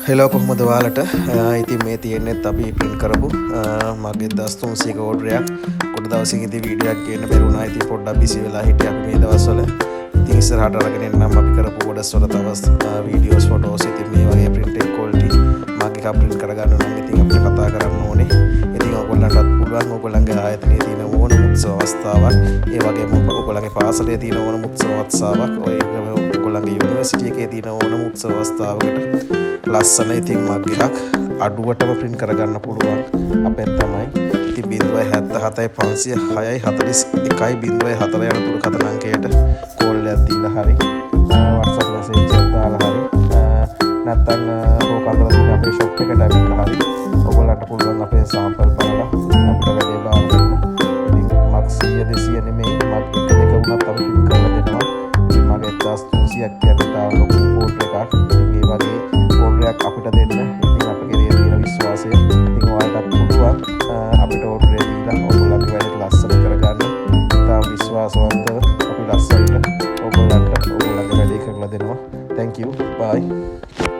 Hello කොහොමද ඔයාලට ඉතින් මේ තියෙන්නේත් අපි print කරපු මගේ 1300ක ඕඩරයක් පොඩ දවසකින් ඉතින් වීඩියෝ එකක් ගේන්න බැරි වුණා. ඉතින් පොඩ්ඩක් බිසි වෙලා හිටියා අපි මේ දවස්වල. ඉතින් ඉස්සරහට අරගෙන එන්නම් අපි කරපු ඕඩර්ස් වල තව වීඩියෝස් ෆොටෝස් ඉතින් මේ වගේ print එක quality මගේ එකක් print කරගන්න නම් ඉතින් අපිට කතා කරන්න ඕනේ. ඉතින් ඔයගොල්ලන්ටත් පුළුවන් ඔයගොල්ලන්ගේ ආයතනයේ තියෙන ඕනම උත්සව අවස්ථාවක් ඒ වගේම ඔයගොල්ලන්ගේ පාසලේ තියෙන ඕනම උත්සව අවස්ථාවක් ඔයගොල්ලන්ගේ යුනිවර්සිටි එකේ තියෙන ඕනම උත්සව අවස්ථාවකට ලස්සන ඉතින් මග් එකක් අඩුවටම print කරගන්න පුළුවන් අපෙන් තමයි. ඉතින් 077 506 41 0 යන දුරකථන අංකයට කෝල් එකක් දීලා හරි WhatsApp message එකක් දාලා හරි නැත්නම් ඕකල්වල තියෙන අපේ shop එකට ඇවිල්ලා හරි ඔයගොල්ලන්ට පුළුවන් අපේ sample බලලා අපිට වැඩේ බාර දෙන්න. ඉතින් මග් 100 200 නෙමෙයි මග් එක දෙක වුණත් අපි print කරලා දෙනවා. ඉතින් මගේ 1300ක් කියන්නේ ලොකු කෝඩ් එකක්. මේ වගේ ඕඩරයක් අපිට දෙන්න. ඉතින් අපගේ තියෙන විශ්වාසය ඉතින් ඔයාලටත් පුළුවන් අපිට ඕඩර් එක දීලා ඔයගොල්ලන්ගේ වැඩේ ලස්සන කරගන්න. තාම විශ්වාසවන්තව අපි ලස්සනට ඔයගොල්ලන්ගේ වැඩේ කරලා දෙනවා. Thank you. Bye.